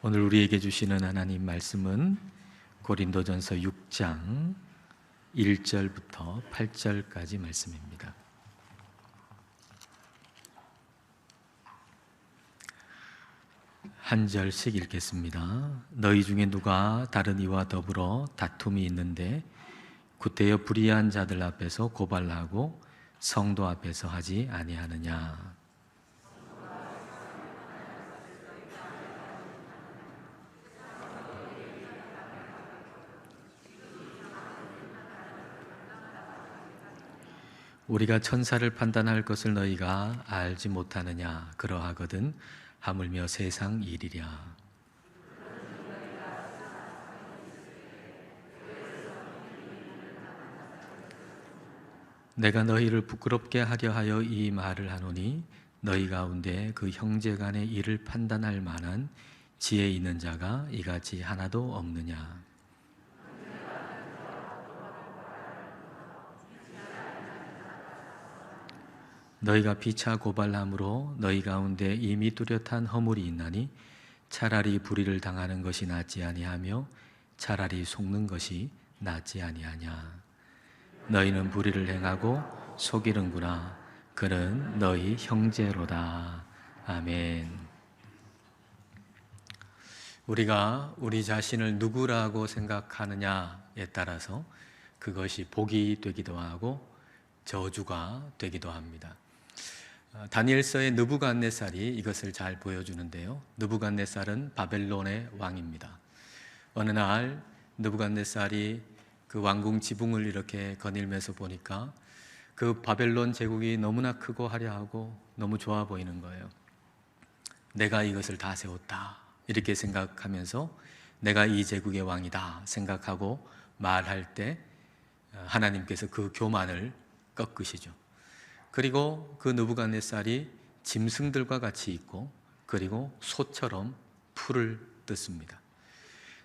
오늘 우리에게 주시는 하나님 말씀은 고린도전서 6장 1절부터 8절까지 말씀입니다. 한 절씩 읽겠습니다. 너희 중에 누가 다른 이와 더불어 다툼이 있는데 구태여 불의한 자들 앞에서 고발하고 성도 앞에서 하지 아니하느냐. 우리가 천사를 판단할 것을 너희가 알지 못하느냐. 그러하거든 하물며 세상 일이랴. 내가 너희를 부끄럽게 하려 하여 이 말을 하노니 너희 가운데 그 형제 간의 일을 판단할 만한 지혜 있는 자가 이같이 하나도 없느냐. 너희가 피차 고발함으로 너희 가운데 이미 뚜렷한 허물이 있나니 차라리 불의를 당하는 것이 낫지 아니하며 차라리 속는 것이 낫지 아니하냐. 너희는 불의를 행하고 속이는구나. 그는 너희 형제로다. 아멘. 우리가 우리 자신을 누구라고 생각하느냐에 따라서 그것이 복이 되기도 하고 저주가 되기도 합니다. 다니엘서의 느부갓네살이 이것을 잘 보여주는데요. 느부갓네살은 바벨론의 왕입니다. 어느 날 느부갓네살이 그 왕궁 지붕을 이렇게 거닐면서 보니까 그 바벨론 제국이 너무나 크고 화려하고 너무 좋아 보이는 거예요. 내가 이것을 다 세웠다 이렇게 생각하면서 내가 이 제국의 왕이다 생각하고 말할 때 하나님께서 그 교만을 꺾으시죠. 그리고 그 느부갓네살이 짐승들과 같이 있고 그리고 소처럼 풀을 뜯습니다.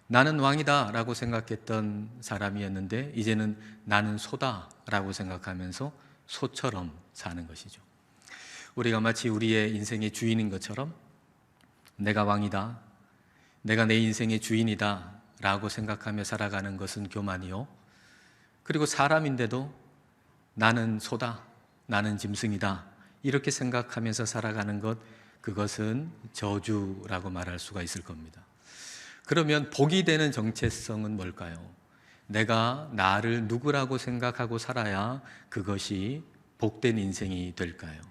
나는 왕이다 라고 생각했던 사람이었는데 이제는 나는 소다 라고 생각하면서 소처럼 사는 것이죠. 우리가 마치 우리의 인생의 주인인 것처럼 내가 왕이다, 내가 내 인생의 주인이다 라고 생각하며 살아가는 것은 교만이요. 그리고 사람인데도 나는 소다, 나는 짐승이다 이렇게 생각하면서 살아가는 것, 그것은 저주라고 말할 수가 있을 겁니다. 그러면 복이 되는 정체성은 뭘까요? 내가 나를 누구라고 생각하고 살아야 그것이 복된 인생이 될까요?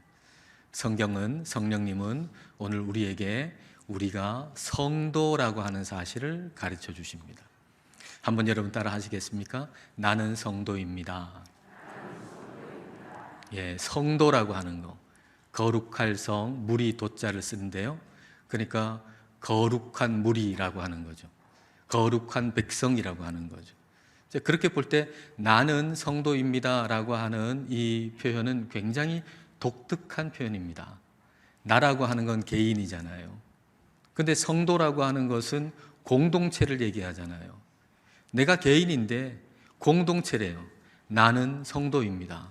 성령님은 오늘 우리에게 우리가 성도라고 하는 사실을 가르쳐 주십니다. 한번 여러분 따라 하시겠습니까? 나는 성도입니다. 예, 성도라고 하는 거, 거룩할 성, 무리 도자를 쓰는데요. 그러니까 거룩한 무리라고 하는 거죠. 거룩한 백성이라고 하는 거죠. 그렇게 볼 때 나는 성도입니다라고 하는 이 표현은 굉장히 독특한 표현입니다. 나라고 하는 건 개인이잖아요. 근데 성도라고 하는 것은 공동체를 얘기하잖아요. 내가 개인인데 공동체래요. 나는 성도입니다.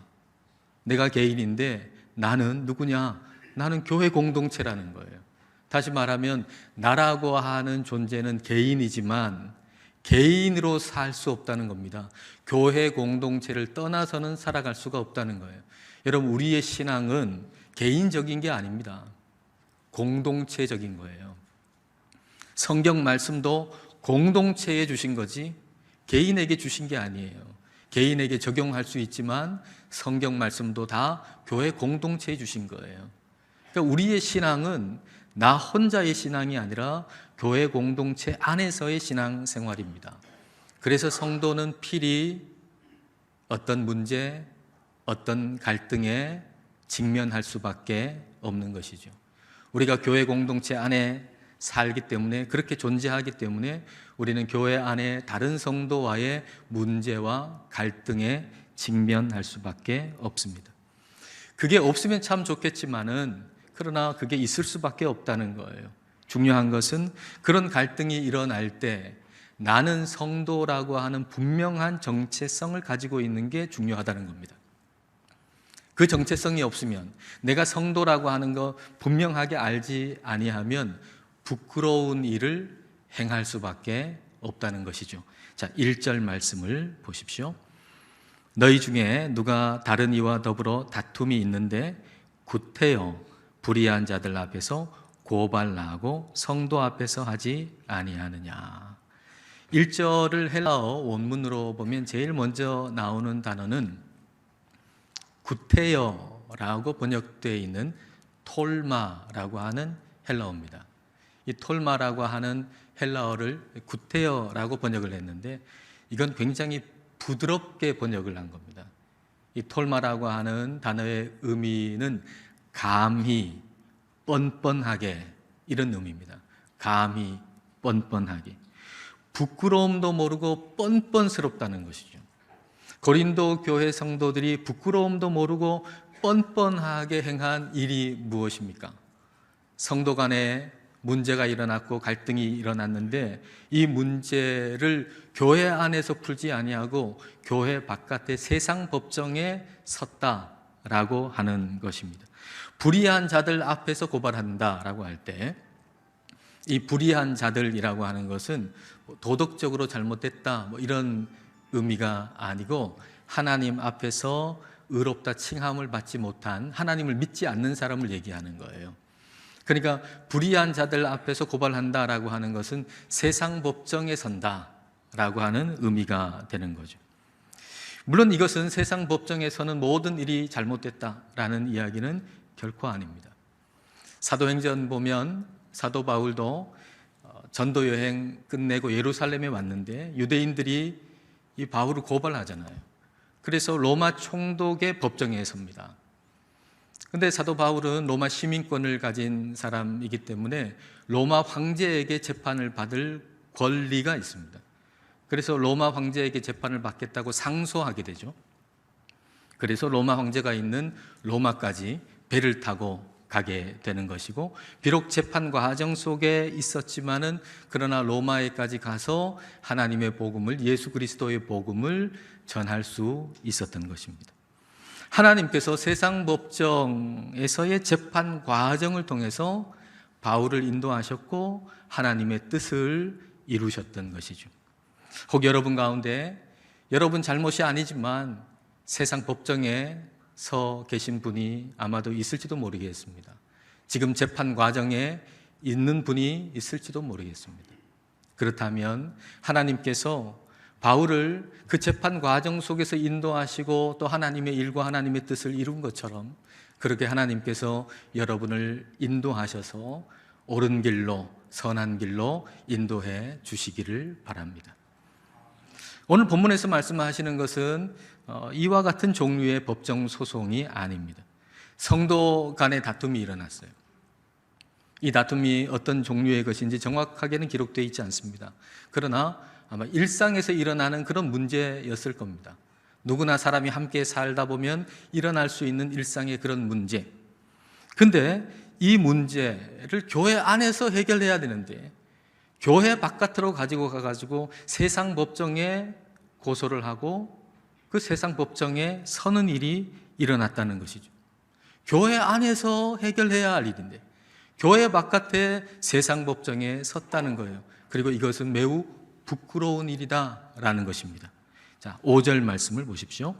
내가 개인인데 나는 누구냐? 나는 교회 공동체라는 거예요. 다시 말하면 나라고 하는 존재는 개인이지만 개인으로 살 수 없다는 겁니다. 교회 공동체를 떠나서는 살아갈 수가 없다는 거예요. 여러분, 우리의 신앙은 개인적인 게 아닙니다. 공동체적인 거예요. 성경 말씀도 공동체에 주신 거지 개인에게 주신 게 아니에요. 개인에게 적용할 수 있지만 성경 말씀도 다 교회 공동체에 주신 거예요. 그러니까 우리의 신앙은 나 혼자의 신앙이 아니라 교회 공동체 안에서의 신앙 생활입니다. 그래서 성도는 필히 어떤 문제, 어떤 갈등에 직면할 수밖에 없는 것이죠. 우리가 교회 공동체 안에 살기 때문에, 그렇게 존재하기 때문에 우리는 교회 안에 다른 성도와의 문제와 갈등에 직면할 수밖에 없습니다. 그게 없으면 참 좋겠지만은 그러나 그게 있을 수밖에 없다는 거예요. 중요한 것은 그런 갈등이 일어날 때 나는 성도라고 하는 분명한 정체성을 가지고 있는 게 중요하다는 겁니다. 그 정체성이 없으면, 내가 성도라고 하는 거 분명하게 알지 아니하면 부끄러운 일을 행할 수밖에 없다는 것이죠. 자, 1절 말씀을 보십시오. 너희 중에 누가 다른 이와 더불어 다툼이 있는데 구태여 불의한 자들 앞에서 고발나고 성도 앞에서 하지 아니하느냐. 1절을 헬라어 원문으로 보면 제일 먼저 나오는 단어는 구태여라고 번역되어 있는 톨마라고 하는 헬라어입니다. 이 톨마라고 하는 헬라어를 구태여라고 번역을 했는데 이건 굉장히 부드럽게 번역을 한 겁니다. 이 톨마라고 하는 단어의 의미는 감히, 뻔뻔하게 이런 의미입니다. 감히, 뻔뻔하게. 부끄러움도 모르고 뻔뻔스럽다는 것이죠. 고린도 교회 성도들이 부끄러움도 모르고 뻔뻔하게 행한 일이 무엇입니까? 성도 간에 문제가 일어났고 갈등이 일어났는데 이 문제를 교회 안에서 풀지 아니하고 교회 바깥의 세상 법정에 섰다라고 하는 것입니다. 불의한 자들 앞에서 고발한다라고 할 때 이 불의한 자들이라고 하는 것은 도덕적으로 잘못됐다 이런 의미가 아니고 하나님 앞에서 의롭다 칭함을 받지 못한 하나님을 믿지 않는 사람을 얘기하는 거예요. 그러니까 불의한 자들 앞에서 고발한다라고 하는 것은 세상 법정에 선다라고 하는 의미가 되는 거죠. 물론 이것은 세상 법정에서는 모든 일이 잘못됐다라는 이야기는 결코 아닙니다. 사도행전 보면 사도 바울도 전도 여행 끝내고 예루살렘에 왔는데 유대인들이 이 바울을 고발하잖아요. 그래서 로마 총독의 법정에 섭니다. 근데 사도 바울은 로마 시민권을 가진 사람이기 때문에 로마 황제에게 재판을 받을 권리가 있습니다. 그래서 로마 황제에게 재판을 받겠다고 상소하게 되죠. 그래서 로마 황제가 있는 로마까지 배를 타고 가게 되는 것이고, 비록 재판 과정 속에 있었지만은 그러나 로마에까지 가서 하나님의 복음을, 예수 그리스도의 복음을 전할 수 있었던 것입니다. 하나님께서 세상 법정에서의 재판 과정을 통해서 바울을 인도하셨고 하나님의 뜻을 이루셨던 것이죠. 혹 여러분 가운데 여러분 잘못이 아니지만 세상 법정에 서 계신 분이 아마도 있을지도 모르겠습니다. 지금 재판 과정에 있는 분이 있을지도 모르겠습니다. 그렇다면 하나님께서 바울을 그 재판 과정 속에서 인도하시고 또 하나님의 일과 하나님의 뜻을 이룬 것처럼 그렇게 하나님께서 여러분을 인도하셔서 옳은 길로, 선한 길로 인도해 주시기를 바랍니다. 오늘 본문에서 말씀하시는 것은 이와 같은 종류의 법정 소송이 아닙니다. 성도 간의 다툼이 일어났어요. 이 다툼이 어떤 종류의 것인지 정확하게는 기록되어 있지 않습니다. 그러나 아마 일상에서 일어나는 그런 문제였을 겁니다. 누구나 사람이 함께 살다 보면 일어날 수 있는 일상의 그런 문제. 근데 이 문제를 교회 안에서 해결해야 되는데 교회 바깥으로 가지고 가가지고 세상 법정에 고소를 하고 그 세상 법정에 서는 일이 일어났다는 것이죠. 교회 안에서 해결해야 할 일인데 교회 바깥에 세상 법정에 섰다는 거예요. 그리고 이것은 매우 부끄러운 일이다라는 것입니다. 자, 5절 말씀을 보십시오.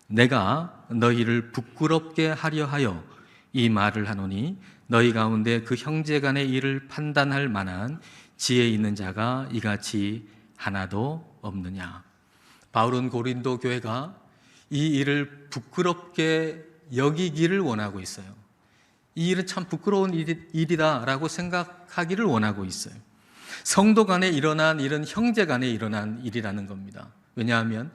내가 너희를 부끄럽게 하려 하여 이 말을 하노니 너희 가운데 그 형제 간의 일을 판단할 만한 지혜 있는 자가 이같이 하나도 없느냐. 바울은 고린도 교회가 이 일을 부끄럽게 여기기를 원하고 있어요. 이 일은 참 부끄러운 일이다라고 생각하기를 원하고 있어요. 성도 간에 일어난 일은 형제 간에 일어난 일이라는 겁니다. 왜냐하면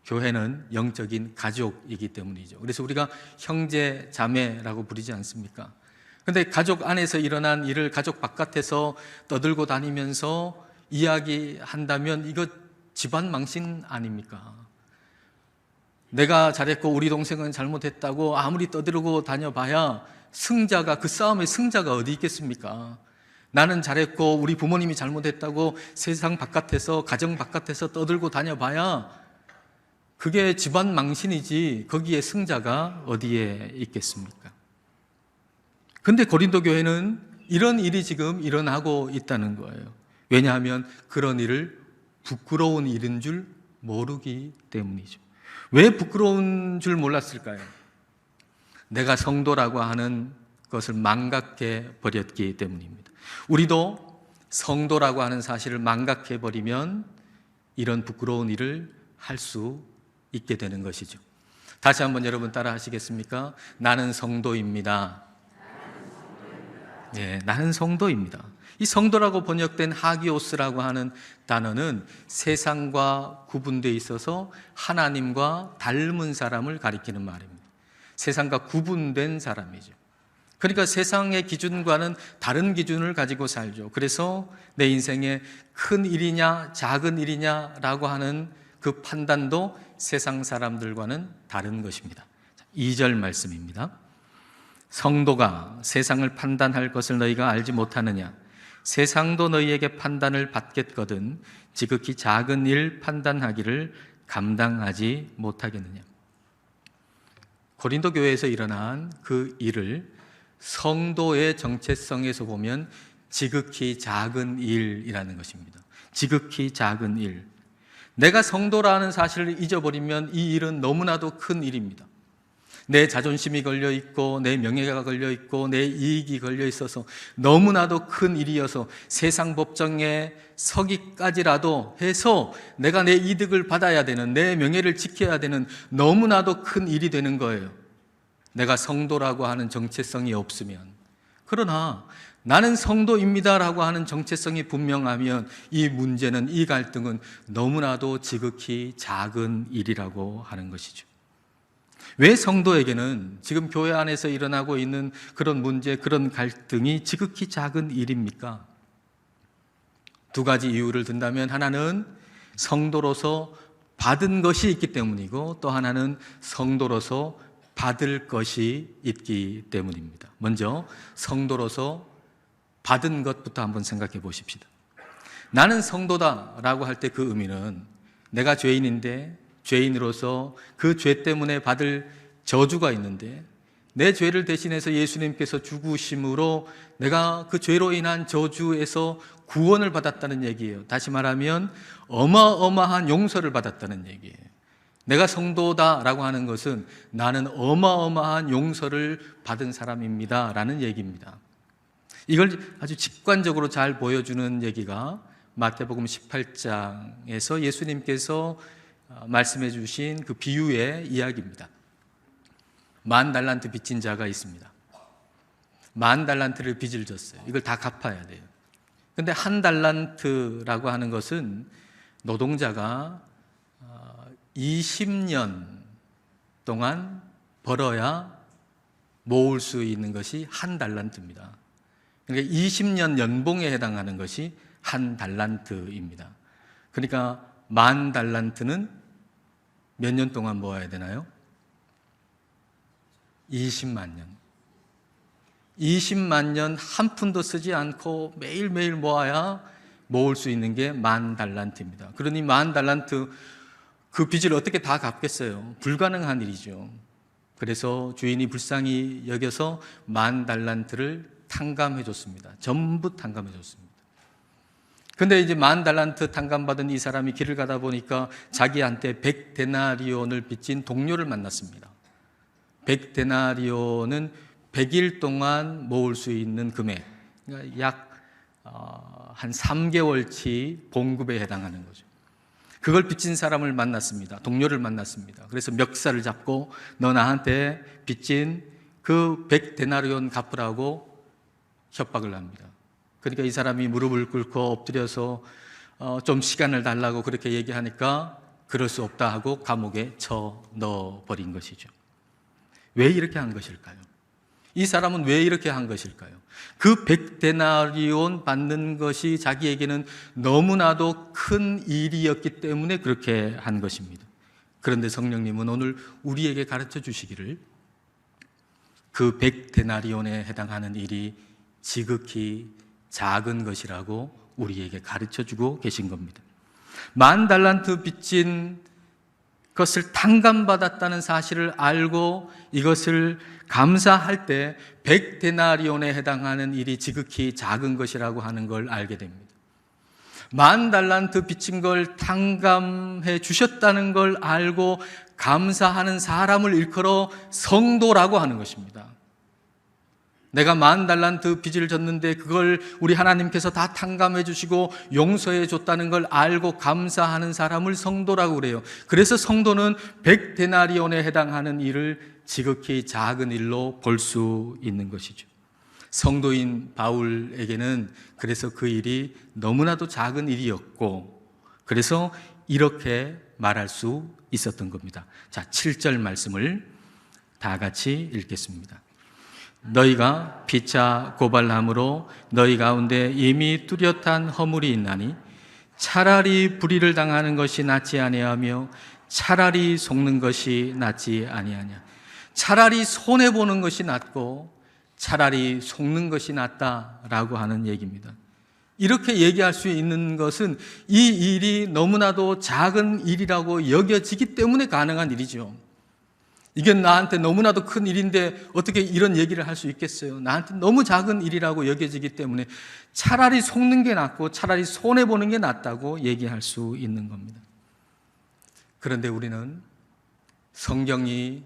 교회는 영적인 가족이기 때문이죠. 그래서 우리가 형제, 자매라고 부르지 않습니까? 그런데 가족 안에서 일어난 일을 가족 바깥에서 떠들고 다니면서 이야기한다면 이거 집안 망신 아닙니까? 내가 잘했고 우리 동생은 잘못했다고 아무리 떠들고 다녀봐야 승자가, 그 싸움의 승자가 어디 있겠습니까? 나는 잘했고 우리 부모님이 잘못했다고 세상 바깥에서, 가정 바깥에서 떠들고 다녀봐야 그게 집안 망신이지 거기에 승자가 어디에 있겠습니까? 근데 고린도 교회는 이런 일이 지금 일어나고 있다는 거예요. 왜냐하면 그런 일을 부끄러운 일인 줄 모르기 때문이죠. 왜 부끄러운 줄 몰랐을까요? 내가 성도라고 하는 것을 망각해 버렸기 때문입니다. 우리도 성도라고 하는 사실을 망각해 버리면 이런 부끄러운 일을 할 수 있게 되는 것이죠. 다시 한번 여러분 따라 하시겠습니까? 나는 성도입니다. 네, 나는 성도입니다. 이 성도라고 번역된 하기오스라고 하는 단어는 세상과 구분되어 있어서 하나님과 닮은 사람을 가리키는 말입니다. 세상과 구분된 사람이죠. 그러니까 세상의 기준과는 다른 기준을 가지고 살죠. 그래서 내 인생에 큰 일이냐 작은 일이냐라고 하는 그 판단도 세상 사람들과는 다른 것입니다. 2절 말씀입니다. 성도가 세상을 판단할 것을 너희가 알지 못하느냐? 세상도 너희에게 판단을 받겠거든 지극히 작은 일 판단하기를 감당하지 못하겠느냐? 고린도 교회에서 일어난 그 일을 성도의 정체성에서 보면 지극히 작은 일이라는 것입니다. 지극히 작은 일. 내가 성도라는 사실을 잊어버리면 이 일은 너무나도 큰 일입니다. 내 자존심이 걸려 있고 내 명예가 걸려 있고 내 이익이 걸려 있어서 너무나도 큰 일이어서 세상 법정에 서기까지라도 해서 내가 내 이득을 받아야 되는, 내 명예를 지켜야 되는 너무나도 큰 일이 되는 거예요. 내가 성도라고 하는 정체성이 없으면. 그러나 나는 성도입니다라고 하는 정체성이 분명하면 이 문제는, 이 갈등은 너무나도 지극히 작은 일이라고 하는 것이죠. 왜 성도에게는 지금 교회 안에서 일어나고 있는 그런 문제, 그런 갈등이 지극히 작은 일입니까? 두 가지 이유를 든다면, 하나는 성도로서 받은 것이 있기 때문이고, 또 하나는 성도로서 받을 것이 있기 때문입니다. 먼저 성도로서 받은 것부터 한번 생각해 보십시다. 나는 성도다라고 할 때 그 의미는 내가 죄인인데 죄인으로서 그 죄 때문에 받을 저주가 있는데 내 죄를 대신해서 예수님께서 죽으심으로 내가 그 죄로 인한 저주에서 구원을 받았다는 얘기예요. 다시 말하면 어마어마한 용서를 받았다는 얘기예요. 내가 성도다라고 하는 것은 나는 어마어마한 용서를 받은 사람입니다 라는 얘기입니다. 이걸 아주 직관적으로 잘 보여주는 얘기가 마태복음 18장에서 예수님께서 말씀해 주신 그 비유의 이야기입니다. 10,000달란트 빚진 자가 있습니다. 10,000달란트를 빚을 졌어요. 이걸 다 갚아야 돼요. 근데 1달란트라고 하는 것은 노동자가 20년 동안 벌어야 모을 수 있는 것이 1달란트입니다. 그러니까 20년 연봉에 해당하는 것이 1달란트입니다. 그러니까 10,000달란트는 몇 년 동안 모아야 되나요? 20만 년. 20만 년 한 푼도 쓰지 않고 매일매일 모아야 모을 수 있는 게 10,000달란트입니다. 그러니 10,000달란트 그 빚을 어떻게 다 갚겠어요? 불가능한 일이죠. 그래서 주인이 불쌍히 여겨서 10,000달란트를 탕감해 줬습니다. 전부 탕감해 줬습니다. 근데 이제 10,000달란트 탕감받은 이 사람이 길을 가다 보니까 자기한테 100데나리온을 빚진 동료를 만났습니다. 100데나리온은 100일 동안 모을 수 있는 금액, 그러니까 약 한 3개월치 봉급에 해당하는 거죠. 그걸 빚진 사람을 만났습니다. 동료를 만났습니다. 그래서 멱살을 잡고 너 나한테 빚진 그 100데나리온 갚으라고 협박을 합니다. 그러니까 이 사람이 무릎을 꿇고 엎드려서 좀 시간을 달라고 그렇게 얘기하니까 그럴 수 없다 하고 감옥에 쳐 넣어버린 것이죠. 왜 이렇게 한 것일까요? 이 사람은 왜 이렇게 한 것일까요? 그 100데나리온 받는 것이 자기에게는 너무나도 큰 일이었기 때문에 그렇게 한 것입니다. 그런데 성령님은 오늘 우리에게 가르쳐 주시기를 그 100데나리온에 해당하는 일이 지극히 작은 것이라고 우리에게 가르쳐 주고 계신 겁니다. 10,000달란트 빚진 그것을 탕감받았다는 사실을 알고 이것을 감사할 때 100데나리온에 해당하는 일이 지극히 작은 것이라고 하는 걸 알게 됩니다. 10,000달란트 빚진 걸 탕감해 주셨다는 걸 알고 감사하는 사람을 일컬어 성도라고 하는 것입니다. 내가 10,000달란트 빚을 졌는데 그걸 우리 하나님께서 다 탕감해 주시고 용서해 줬다는 걸 알고 감사하는 사람을 성도라고 그래요. 그래서 성도는 100데나리온에 해당하는 일을 지극히 작은 일로 볼 수 있는 것이죠. 성도인 바울에게는 그래서 그 일이 너무나도 작은 일이었고, 그래서 이렇게 말할 수 있었던 겁니다. 자, 7절 말씀을 다 같이 읽겠습니다. 너희가 피차 고발함으로 너희 가운데 이미 뚜렷한 허물이 있나니 차라리 불의를 당하는 것이 낫지 아니하며 차라리 속는 것이 낫지 아니하냐. 차라리 손해보는 것이 낫고 차라리 속는 것이 낫다라고 하는 얘기입니다. 이렇게 얘기할 수 있는 것은 이 일이 너무나도 작은 일이라고 여겨지기 때문에 가능한 일이죠. 이게 나한테 너무나도 큰 일인데 어떻게 이런 얘기를 할 수 있겠어요? 나한테 너무 작은 일이라고 여겨지기 때문에 차라리 속는 게 낫고 차라리 손해보는 게 낫다고 얘기할 수 있는 겁니다. 그런데 우리는 성경이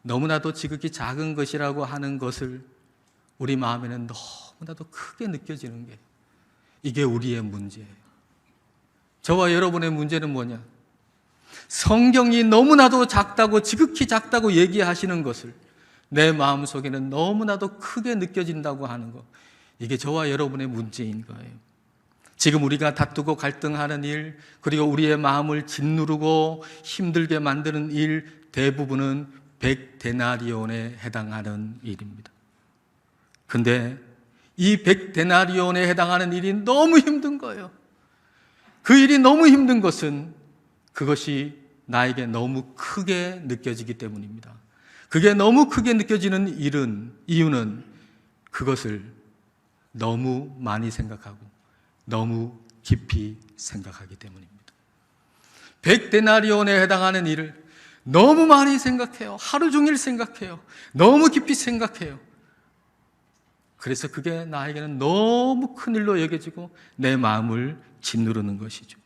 너무나도 지극히 작은 것이라고 하는 것을 우리 마음에는 너무나도 크게 느껴지는 게, 이게 우리의 문제예요. 저와 여러분의 문제는 뭐냐? 성경이 너무나도 작다고, 지극히 작다고 얘기하시는 것을 내 마음속에는 너무나도 크게 느껴진다고 하는 것, 이게 저와 여러분의 문제인 거예요. 지금 우리가 다투고 갈등하는 일, 그리고 우리의 마음을 짓누르고 힘들게 만드는 일 대부분은 100데나리온에 해당하는 일입니다. 근데 이 100데나리온에 해당하는 일이 너무 힘든 거예요. 그 일이 너무 힘든 것은 그것이 나에게 너무 크게 느껴지기 때문입니다. 그게 너무 크게 느껴지는 이유는 그것을 너무 많이 생각하고 너무 깊이 생각하기 때문입니다. 100데나리온에 해당하는 일을 너무 많이 생각해요. 하루 종일 생각해요. 너무 깊이 생각해요. 그래서 그게 나에게는 너무 큰 일로 여겨지고 내 마음을 짓누르는 것이죠.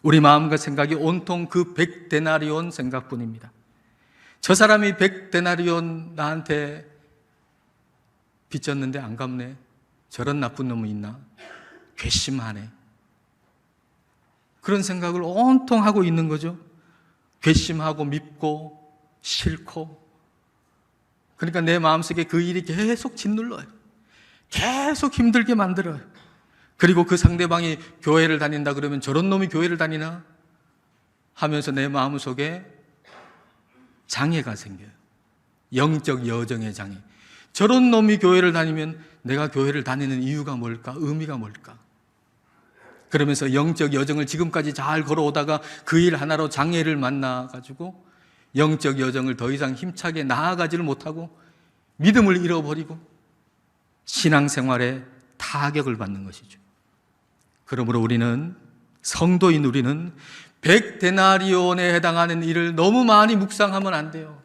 우리 마음과 생각이 온통 그 100데나리온 생각뿐입니다. 저 사람이 100데나리온 나한테 빚졌는데 안 갚네. 저런 나쁜 놈이 있나? 괘씸하네. 그런 생각을 온통 하고 있는 거죠. 괘씸하고 밉고 싫고. 그러니까 내 마음속에 그 일이 계속 짓눌러요. 계속 힘들게 만들어요. 그리고 그 상대방이 교회를 다닌다 그러면 저런 놈이 교회를 다니나 하면서 내 마음속에 장애가 생겨요. 영적 여정의 장애. 저런 놈이 교회를 다니면 내가 교회를 다니는 이유가 뭘까? 의미가 뭘까? 그러면서 영적 여정을 지금까지 잘 걸어오다가 그 일 하나로 장애를 만나가지고 영적 여정을 더 이상 힘차게 나아가지를 못하고 믿음을 잃어버리고 신앙생활에 타격을 받는 것이죠. 그러므로 우리는, 성도인 우리는 100데나리온에 해당하는 일을 너무 많이 묵상하면 안 돼요.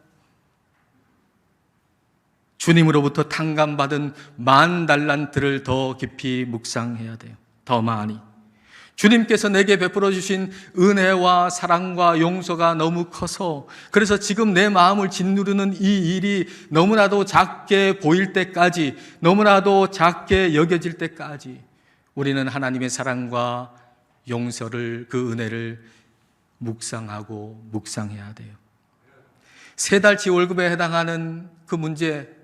주님으로부터 탕감받은 10,000달란트를 더 깊이 묵상해야 돼요. 더 많이. 주님께서 내게 베풀어 주신 은혜와 사랑과 용서가 너무 커서, 그래서 지금 내 마음을 짓누르는 이 일이 너무나도 작게 보일 때까지, 너무나도 작게 여겨질 때까지 우리는 하나님의 사랑과 용서를, 그 은혜를 묵상하고 묵상해야 돼요. 3달치 월급에 해당하는 그 문제,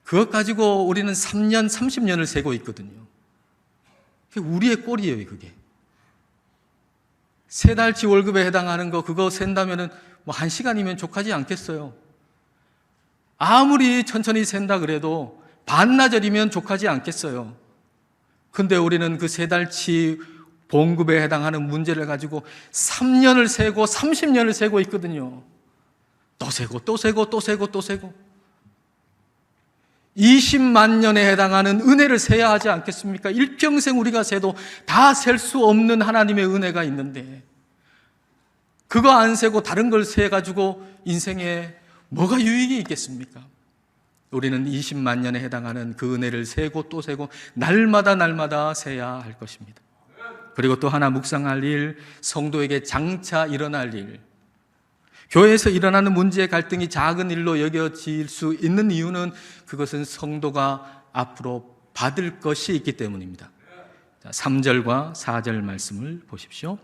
그것 가지고 우리는 3년, 30년을 세고 있거든요. 그게 우리의 꼴이에요, 그게. 3달치 월급에 해당하는 거, 그거 센다면은 뭐 1시간이면 족하지 않겠어요. 아무리 천천히 센다 그래도 반나절이면 족하지 않겠어요. 근데 우리는 그 3달치 봉급에 해당하는 문제를 가지고 3년을 세고 30년을 세고 있거든요. 또 세고 또 세고 또 세고 또 세고 20만 년에 해당하는 은혜를 세야 하지 않겠습니까? 일평생 우리가 세도 다 셀 수 없는 하나님의 은혜가 있는데 그거 안 세고 다른 걸 세가지고 인생에 뭐가 유익이 있겠습니까? 우리는 20만 년에 해당하는 그 은혜를 세고 또 세고 날마다 세야 할 것입니다. 그리고 또 하나 묵상할 일, 성도에게 장차 일어날 일. 교회에서 일어나는 문제의 갈등이 작은 일로 여겨질 수 있는 이유는 그것은 성도가 앞으로 받을 것이 있기 때문입니다. 3절과 4절 말씀을 보십시오.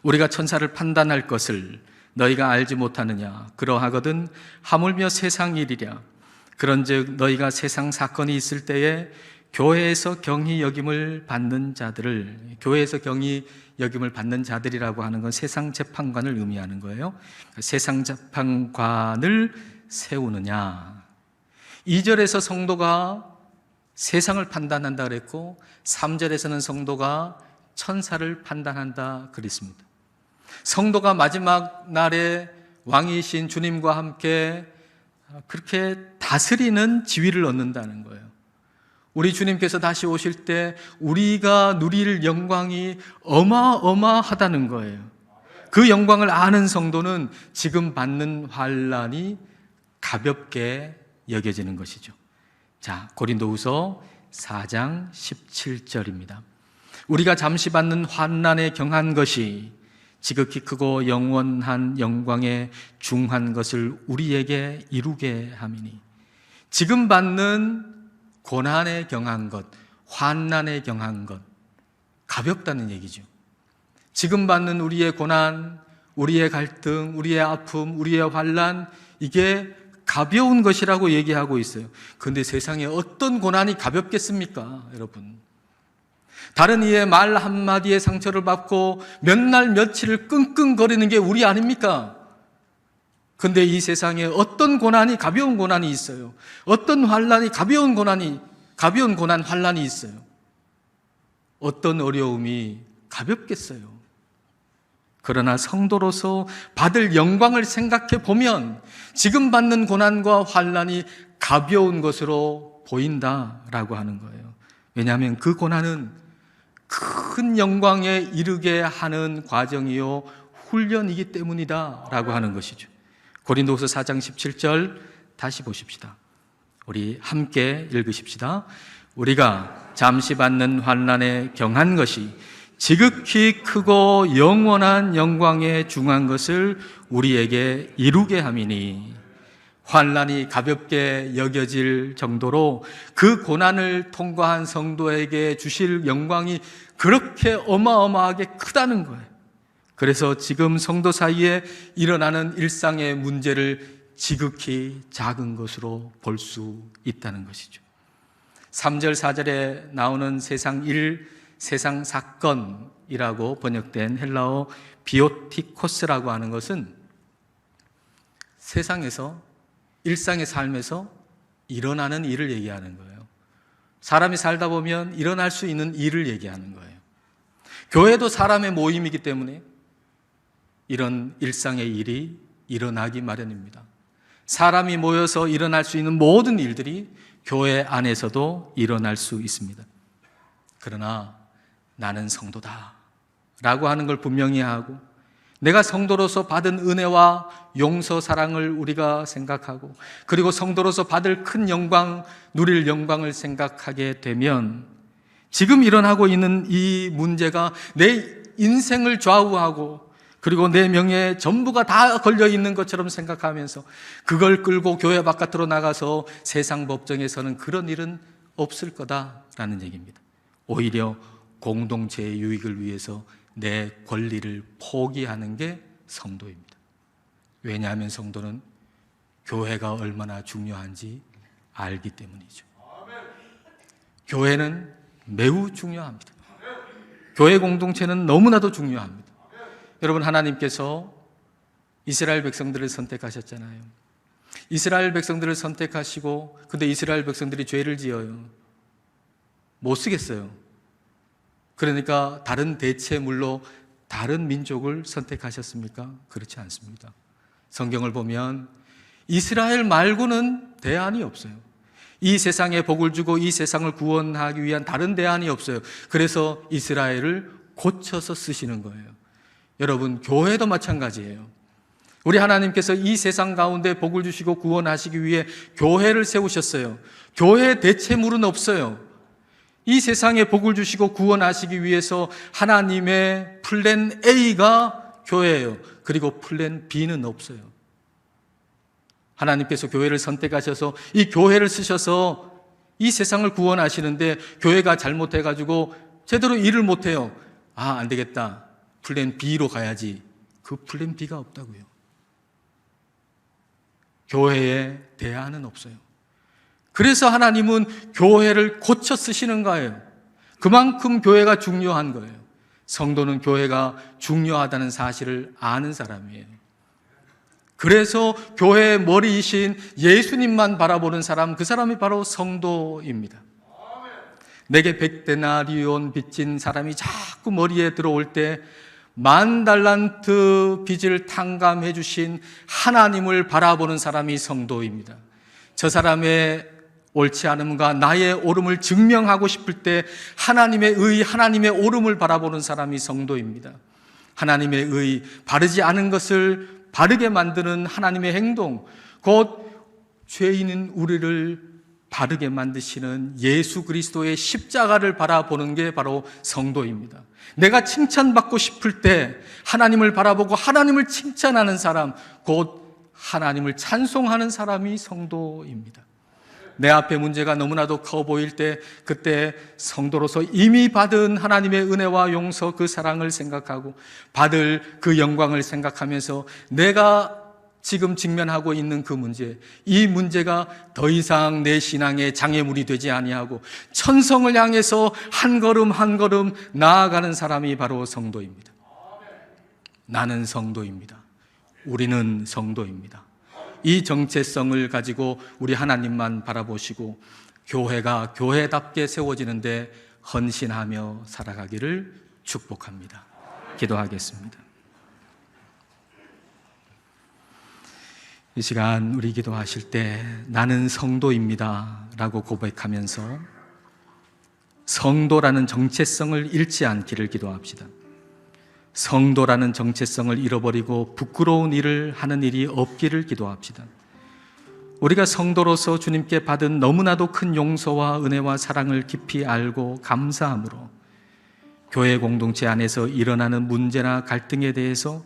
우리가 천사를 판단할 것을 너희가 알지 못하느냐? 그러하거든 하물며 세상 일이랴. 그런즉 너희가 세상 사건이 있을 때에 교회에서 경히 여김을 받는 자들을, 교회에서 경히 여김을 받는 자들이라고 하는 건 세상 재판관을 의미하는 거예요. 세상 재판관을 세우느냐. 2절에서 성도가 세상을 판단한다 그랬고 3절에서는 성도가 천사를 판단한다 그랬습니다. 성도가 마지막 날에 왕이신 주님과 함께 그렇게 다스리는 지위를 얻는다는 거예요. 우리 주님께서 다시 오실 때 우리가 누릴 영광이 어마어마하다는 거예요. 그 영광을 아는 성도는 지금 받는 환난이 가볍게 여겨지는 것이죠. 자, 고린도후서 4장 17절입니다. 우리가 잠시 받는 환난에 경한 것이 지극히 크고 영원한 영광에 중한 것을 우리에게 이루게 함이니. 지금 받는 고난에 경한 것, 환난에 경한 것, 가볍다는 얘기죠. 지금 받는 우리의 고난, 우리의 갈등, 우리의 아픔, 우리의 환난, 이게 가벼운 것이라고 얘기하고 있어요. 그런데 세상에 어떤 고난이 가볍겠습니까, 여러분? 다른 이의 말 한마디에 상처를 받고 몇 날 며칠을 끙끙거리는 게 우리 아닙니까? 그런데 이 세상에 어떤 고난이 가벼운 고난이 있어요? 어떤 환난이 가벼운 고난 환난이 있어요? 어떤 어려움이 가볍겠어요? 그러나 성도로서 받을 영광을 생각해 보면 지금 받는 고난과 환난이 가벼운 것으로 보인다라고 하는 거예요. 왜냐하면 그 고난은 큰 영광에 이르게 하는 과정이요 훈련이기 때문이다라고 하는 것이죠. 고린도후서 4장 17절 다시 보십시다. 우리 함께 읽으십시다. 우리가 잠시 받는 환난에 경한 것이 지극히 크고 영원한 영광에 중한 것을 우리에게 이루게 함이니. 환난이 가볍게 여겨질 정도로 그 고난을 통과한 성도에게 주실 영광이 그렇게 어마어마하게 크다는 거예요. 그래서 지금 성도 사이에 일어나는 일상의 문제를 지극히 작은 것으로 볼 수 있다는 것이죠. 3절 4절에 나오는 세상 일, 세상 사건이라고 번역된 헬라어 비오티코스라고 하는 것은 세상에서, 일상의 삶에서 일어나는 일을 얘기하는 거예요. 사람이 살다 보면 일어날 수 있는 일을 얘기하는 거예요. 교회도 사람의 모임이기 때문에 이런 일상의 일이 일어나기 마련입니다. 사람이 모여서 일어날 수 있는 모든 일들이 교회 안에서도 일어날 수 있습니다. 그러나 나는 성도다 라고 하는 걸 분명히 하고, 내가 성도로서 받은 은혜와 용서, 사랑을 우리가 생각하고, 그리고 성도로서 받을 큰 영광, 누릴 영광을 생각하게 되면 지금 일어나고 있는 이 문제가 내 인생을 좌우하고 그리고 내 명예에 전부가 다 걸려있는 것처럼 생각하면서 그걸 끌고 교회 바깥으로 나가서 세상 법정에서는 그런 일은 없을 거다라는 얘기입니다. 오히려 공동체의 유익을 위해서 내 권리를 포기하는 게 성도입니다. 왜냐하면 성도는 교회가 얼마나 중요한지 알기 때문이죠. 교회는 매우 중요합니다. 교회 공동체는 너무나도 중요합니다. 여러분, 하나님께서 이스라엘 백성들을 선택하셨잖아요. 이스라엘 백성들을 선택하시고, 근데 이스라엘 백성들이 죄를 지어요. 못 쓰겠어요. 그러니까 다른 대체물로 다른 민족을 선택하셨습니까? 그렇지 않습니다. 성경을 보면 이스라엘 말고는 대안이 없어요. 이 세상에 복을 주고 이 세상을 구원하기 위한 다른 대안이 없어요. 그래서 이스라엘을 고쳐서 쓰시는 거예요. 여러분, 교회도 마찬가지예요. 우리 하나님께서 이 세상 가운데 복을 주시고 구원하시기 위해 교회를 세우셨어요. 교회의 대체물은 없어요. 이 세상에 복을 주시고 구원하시기 위해서 하나님의 플랜 A가 교회예요. 그리고 플랜 B는 없어요. 하나님께서 교회를 선택하셔서 이 교회를 쓰셔서 이 세상을 구원하시는데 교회가 잘못해가지고 제대로 일을 못해요. 아, 안 되겠다. 플랜 B로 가야지. 그 플랜 B가 없다고요. 교회에 대안은 없어요. 그래서 하나님은 교회를 고쳐 쓰시는 거예요. 그만큼 교회가 중요한 거예요. 성도는 교회가 중요하다는 사실을 아는 사람이에요. 그래서 교회의 머리이신 예수님만 바라보는 사람, 그 사람이 바로 성도입니다. 내게 100데나리온 빚진 사람이 자꾸 머리에 들어올 때 10,000달란트 빚을 탕감해 주신 하나님을 바라보는 사람이 성도입니다. 저 사람의 옳지 않음과 나의 옳음을 증명하고 싶을 때 하나님의 의, 하나님의 옳음을 바라보는 사람이 성도입니다. 하나님의 의, 바르지 않은 것을 바르게 만드는 하나님의 행동, 곧 죄인인 우리를 바르게 만드시는 예수 그리스도의 십자가를 바라보는 게 바로 성도입니다. 내가 칭찬받고 싶을 때 하나님을 바라보고 하나님을 칭찬하는 사람, 곧 하나님을 찬송하는 사람이 성도입니다. 내 앞에 문제가 너무나도 커 보일 때 그때 성도로서 이미 받은 하나님의 은혜와 용서, 그 사랑을 생각하고 받을 그 영광을 생각하면서 내가 지금 직면하고 있는 그 문제, 이 문제가 더 이상 내 신앙의 장애물이 되지 아니하고 천성을 향해서 한 걸음 한 걸음 나아가는 사람이 바로 성도입니다. 나는 성도입니다. 우리는 성도입니다. 이 정체성을 가지고 우리 하나님만 바라보시고 교회가 교회답게 세워지는데 헌신하며 살아가기를 축복합니다. 기도하겠습니다. 이 시간 우리 기도하실 때 나는 성도입니다 라고 고백하면서 성도라는 정체성을 잃지 않기를 기도합시다. 성도라는 정체성을 잃어버리고 부끄러운 일을 하는 일이 없기를 기도합시다. 우리가 성도로서 주님께 받은 너무나도 큰 용서와 은혜와 사랑을 깊이 알고 감사함으로 교회 공동체 안에서 일어나는 문제나 갈등에 대해서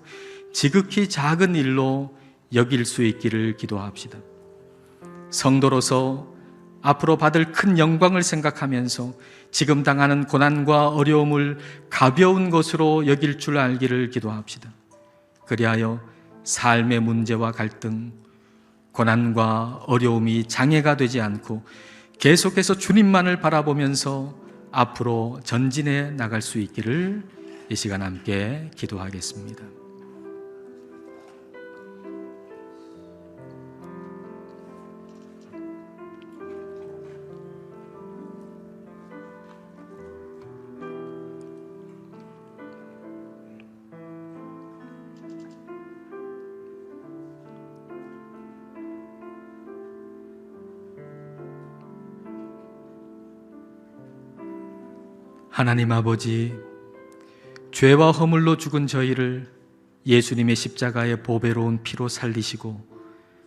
지극히 작은 일로 여길 수 있기를 기도합시다. 성도로서 앞으로 받을 큰 영광을 생각하면서 지금 당하는 고난과 어려움을 가벼운 것으로 여길 줄 알기를 기도합시다. 그리하여 삶의 문제와 갈등, 고난과 어려움이 장애가 되지 않고 계속해서 주님만을 바라보면서 앞으로 전진해 나갈 수 있기를 이 시간 함께 기도하겠습니다. 하나님 아버지, 죄와 허물로 죽은 저희를 예수님의 십자가의 보배로운 피로 살리시고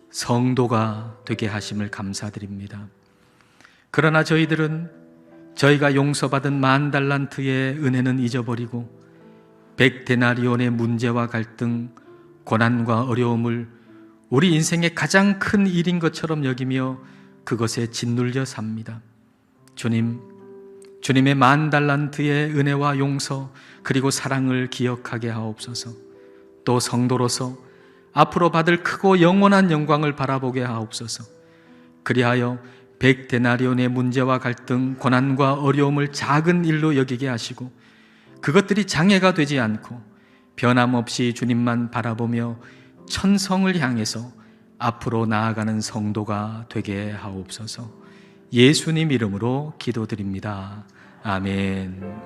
성도가 되게 하심을 감사드립니다. 그러나 저희들은 저희가 용서받은 10,000달란트의 은혜는 잊어버리고 100데나리온의 문제와 갈등, 고난과 어려움을 우리 인생의 가장 큰 일인 것처럼 여기며 그것에 짓눌려 삽니다. 주님의 10,000달란트의 은혜와 용서 그리고 사랑을 기억하게 하옵소서. 또 성도로서 앞으로 받을 크고 영원한 영광을 바라보게 하옵소서. 그리하여 100데나리온의 문제와 갈등, 고난과 어려움을 작은 일로 여기게 하시고 그것들이 장애가 되지 않고 변함없이 주님만 바라보며 천성을 향해서 앞으로 나아가는 성도가 되게 하옵소서. 예수님 이름으로 기도드립니다. 아멘.